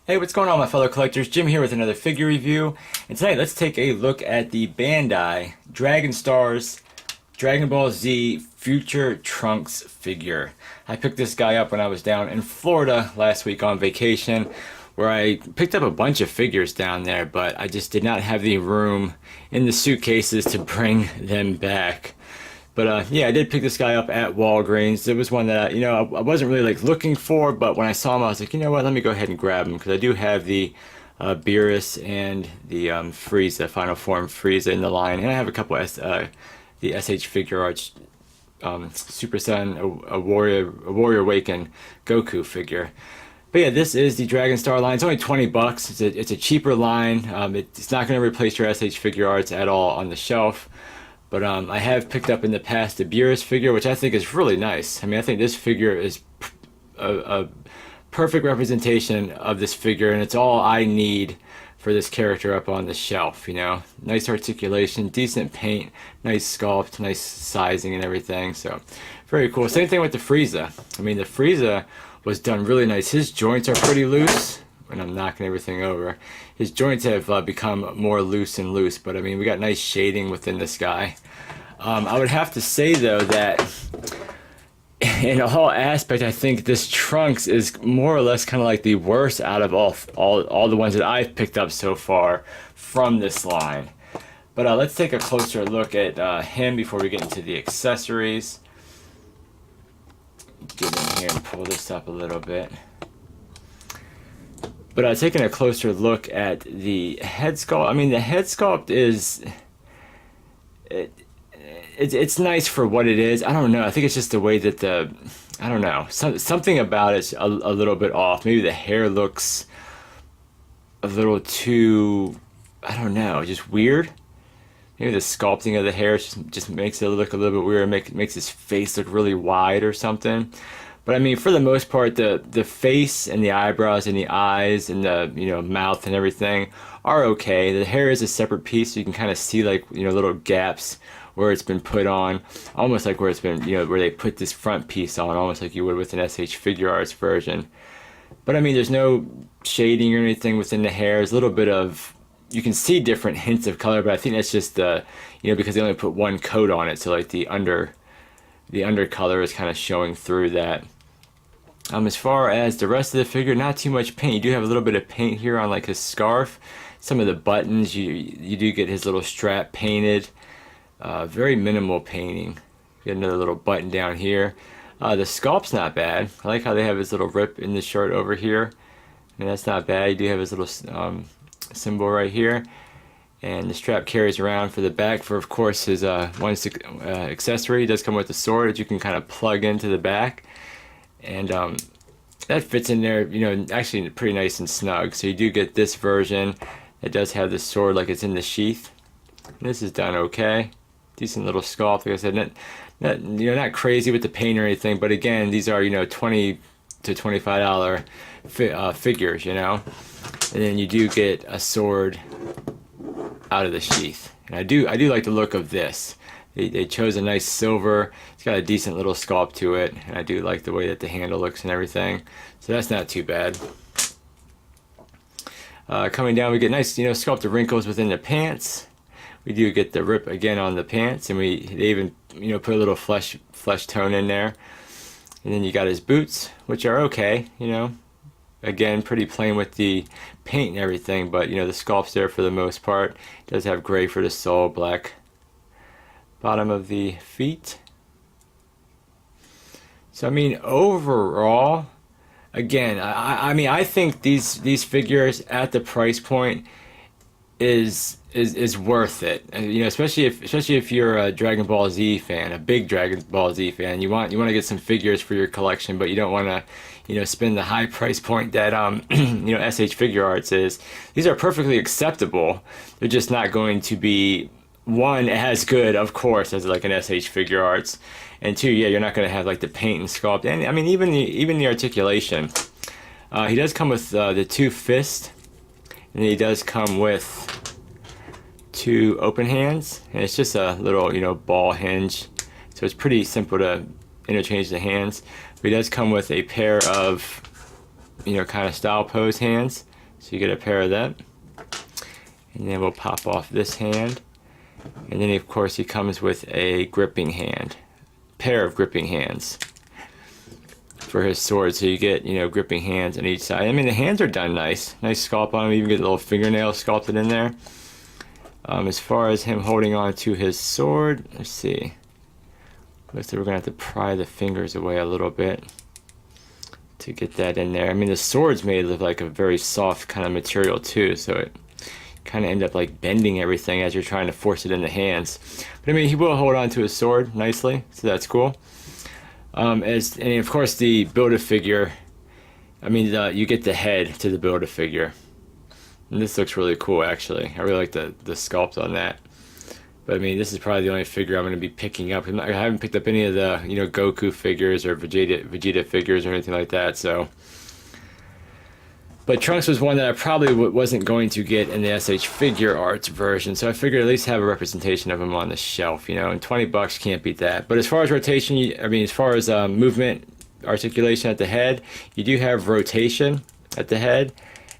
Hey, what's going on, my fellow collectors? Jim here with another figure review. And tonight, let's take a look at the Bandai Dragon Stars Dragon Ball Z Future Trunks figure. I picked this guy up when I was down in Florida last week on vacation, where I picked up a bunch of figures down there, but I just did not have the room in the suitcases to bring them back. But yeah, I did pick this guy up at Walgreens. It was one that I wasn't really like looking for, but when I saw him, I was like, you know what? Let me go ahead and grab him because I do have the Beerus and the Frieza, Final Form Frieza in the line, and I have a couple the SH Figure Arts Super Sun, a Warrior Awaken Goku figure. But yeah, this is the Dragon Star line. It's only 20 bucks. It's a cheaper line. It's not going to replace your SH Figure Arts at all on the shelf. But I have picked up in the past the Beerus figure, which I think is really nice. I mean, I think this figure is a perfect representation of this figure, and it's all I need for this character up on the shelf, you know. Nice articulation, decent paint, nice sculpt, nice sizing and everything, so very cool. Same thing with the Frieza. I mean, the Frieza was done really nice. His joints are pretty loose, and I'm knocking everything over. His joints have become more loose and loose, but I mean, we got nice shading within this guy. I would have to say though that in all aspect, I think this Trunks is more or less kind of like the worst out of all the ones that I've picked up so far from this line. But let's take a closer look at him before we get into the accessories. Get in here and pull this up a little bit. But taking a closer look at the head sculpt, I mean, the head sculpt is it's nice for what it is. I don't know. I think it's just the way that I don't know, something about it's a little bit off. Maybe the hair looks a little too, I don't know, just weird. Maybe the sculpting of the hair just makes it look a little bit weird. Makes his face look really wide or something. But I mean, for the most part, the face and the eyebrows and the eyes and the mouth and everything are okay. The hair is a separate piece, so you can kind of see like little gaps where it's been put on, almost like where it's been where they put this front piece on, almost like you would with an SH Figure Arts version. But I mean, there's no shading or anything within the hair. There's a little bit of, you can see different hints of color, but I think that's just because they only put one coat on it, so like the undercolor is kind of showing through that. As far as the rest of the figure, not too much paint. You do have a little bit of paint here on like his scarf. Some of the buttons, you do get his little strap painted. Very minimal painting. Get another little button down here. The sculpt's not bad. I like how they have his little rip in the shirt over here. And that's not bad. You do have his little symbol right here. And the strap carries around for the back for, of course, his one accessory. It does come with a sword that you can kind of plug into the back. And that fits in there, actually pretty nice and snug. So you do get this version that does have the sword like it's in the sheath. And this is done okay. Decent little sculpt. Like I said, not crazy with the paint or anything. But again, these are $20 to $25 figures, And then you do get a sword out of the sheath. And I do like the look of this. They chose a nice silver. It's got a decent little sculpt to it, and I do like the way that the handle looks and everything. So that's not too bad. Coming down, we get nice, sculpted wrinkles within the pants. We do get the rip again on the pants, and they even, put a little flesh tone in there. And then you got his boots, which are okay, Again, pretty plain with the paint and everything, but the sculpt's there for the most part. It does have gray for the sole, black bottom of the feet. So I mean, overall, again, I mean, I think these figures at the price point is worth it. Especially if you're a Dragon Ball Z fan, a big Dragon Ball Z fan. You want to get some figures for your collection, but you don't want to spend the high price point that SH Figure Arts is. These are perfectly acceptable. They're just not going to be, one, as good, of course, as like an SH Figure Arts, and two, yeah, you're not going to have like the paint and sculpt, and I mean even the articulation. He does come with the two fists, and he does come with two open hands, and it's just a little ball hinge, so it's pretty simple to interchange the hands. But he does come with a pair of you know, kind of style pose hands. So you get a pair of them. And then we'll pop off this hand. And then of course he comes with a gripping hand. Pair of gripping hands for his sword. So you get, you know, gripping hands on each side. I mean, the hands are done nice. Nice sculpt on them. You even get a little fingernail sculpted in there. As far as him holding on to his sword, let's see. Looks like we're going to have to pry the fingers away a little bit to get that in there. I mean, the sword's made of like a very soft kind of material too, so it kind of end up like bending everything as you're trying to force it in the hands. But I mean, he will hold on to his sword nicely, so that's cool. And of course the Build-A-Figure, I mean, you get the head to the Build-A-Figure. And this looks really cool, actually. I really like the sculpt on that. But I mean, this is probably the only figure I'm going to be picking up. I haven't picked up any of the, you know, Goku figures or Vegeta figures or anything like that. So, but Trunks was one that I probably wasn't going to get in the SH Figure Arts version. So I figured at least have a representation of him on the shelf, you know. And $20 can't beat that. But as far as rotation, I mean, as far as movement, articulation at the head, you do have rotation at the head.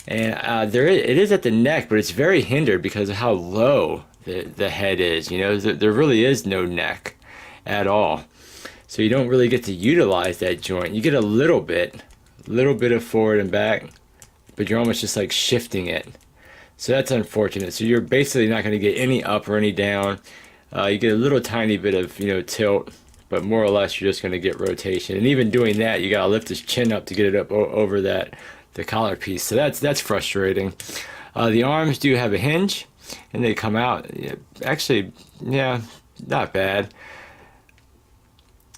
And it is at the neck, but it's very hindered because of how low the head is. You know, there really is no neck at all, so you don't really get to utilize that joint. You get a little bit of forward and back, but you're almost just like shifting it. So that's unfortunate. So you're basically not going to get any up or any down. You get a little tiny bit of, you know, tilt, but more or less you're just going to get rotation. And even doing that, you got to lift his chin up to get it up over the collar piece. So that's frustrating. The arms do have a hinge, and they come out. Actually, yeah, not bad.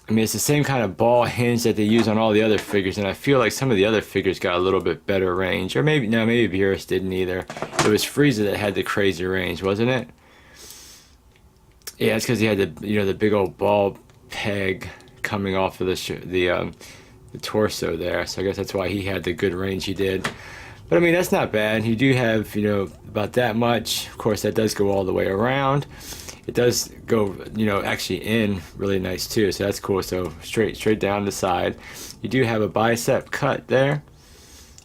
I mean, it's the same kind of ball hinge that they use on all the other figures, and I feel like some of the other figures got a little bit better range. Or maybe, no, maybe Beerus didn't either. It was Frieza that had the crazy range, wasn't it? Yeah, it's because he had the, you know, the big old ball peg coming off of the torso there. So I guess that's why he had the good range he did. But I mean, that's not bad. You do have, you know, about that much. Of course, that does go all the way around. It does go, you know, actually in really nice too. So that's cool. So straight down the side. You do have a bicep cut there.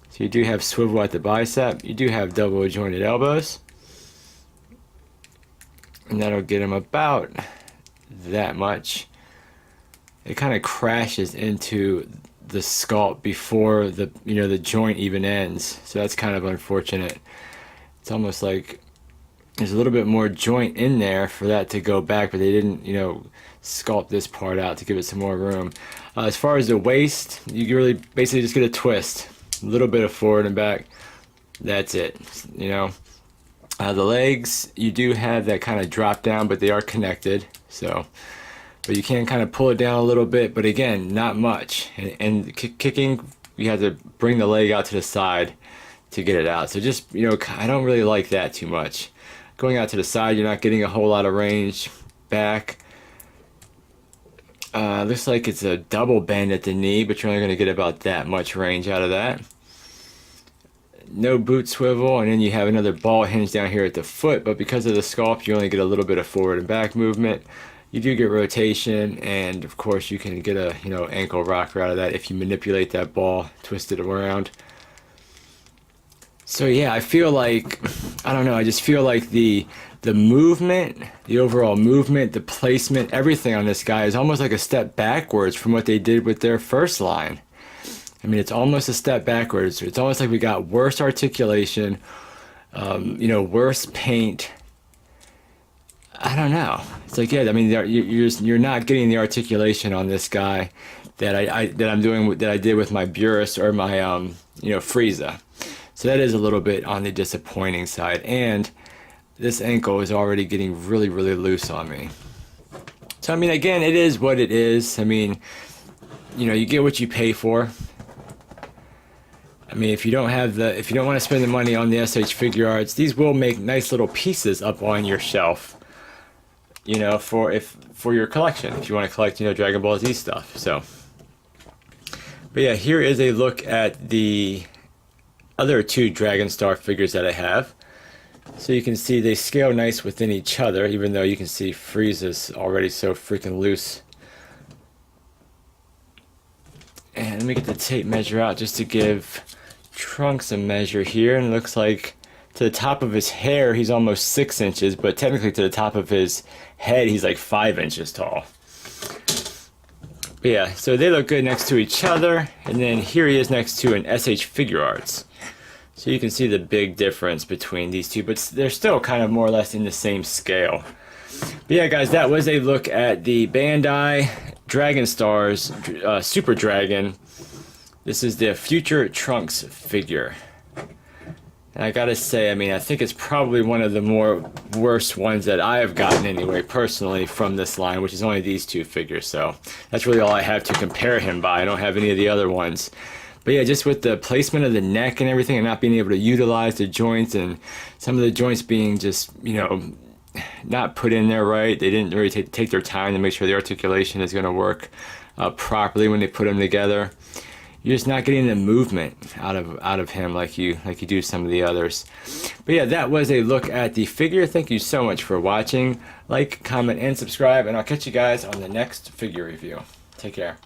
So you do have swivel at the bicep. You do have double jointed elbows. And that'll get him about that much. It kind of crashes into the sculpt before the, you know, the joint even ends. So that's kind of unfortunate. It's almost like there's a little bit more joint in there for that to go back, but they didn't, you know, sculpt this part out to give it some more room. As far as the waist, you really basically just get a twist, a little bit of forward and back. That's it, you know. The legs, you do have that kind of drop down, but they are connected. So, but you can kind of pull it down a little bit, but again, not much. And kicking, you have to bring the leg out to the side to get it out. So just, you know, I don't really like that too much. Going out to the side, you're not getting a whole lot of range. Back, looks like it's a double bend at the knee, but you're only going to get about that much range out of that. No boot swivel, and then you have another ball hinge down here at the foot, but because of the sculpt, you only get a little bit of forward and back movement. You do get rotation, and of course you can get a, you know, ankle rocker out of that if you manipulate that ball, twist it around. So yeah, I feel like, I don't know, I just feel like the movement, the overall movement, the placement, everything on this guy is almost like a step backwards from what they did with their first line. I mean, it's almost a step backwards. It's almost like we got worse articulation, you know, worse paint. I don't know. It's like, yeah, I mean, you're not getting the articulation on this guy that I'm doing, that I did with my Beerus or my you know, Frieza. So that is a little bit on the disappointing side. And this ankle is already getting really, really loose on me. So I mean, again, it is what it is. I mean, you know, you get what you pay for. I mean, if you don't want to spend the money on the SH Figure Arts, these will make nice little pieces up on your shelf, you know, for your collection, if you want to collect, you know, Dragon Ball Z stuff. So, but yeah, here is a look at the other two Dragon Star figures that I have. So you can see they scale nice within each other, even though you can see Frieza's already so freaking loose. And let me get the tape measure out just to give Trunks a measure here, and it looks like to the top of his hair he's almost 6 inches, but technically to the top of his head he's like 5 inches tall. But yeah, so they look good next to each other, and then here he is next to an SH Figure Arts. So you can see the big difference between these two, but they're still kind of more or less in the same scale. But yeah, guys, that was a look at the Bandai Dragon Stars Super Dragon. This is the Future Trunks figure. And I gotta say, I mean, I think it's probably one of the worst ones that I have gotten anyway, personally, from this line, which is only these two figures. So that's really all I have to compare him by. I don't have any of the other ones. But yeah, just with the placement of the neck and everything, and not being able to utilize the joints, and some of the joints being just, you know, not put in there right. They didn't really take their time to make sure the articulation is going to work properly when they put them together. You're just not getting the movement out of him like you do some of the others. But yeah, that was a look at the figure. Thank you so much for watching. Like, comment, and subscribe, and I'll catch you guys on the next figure review. Take care.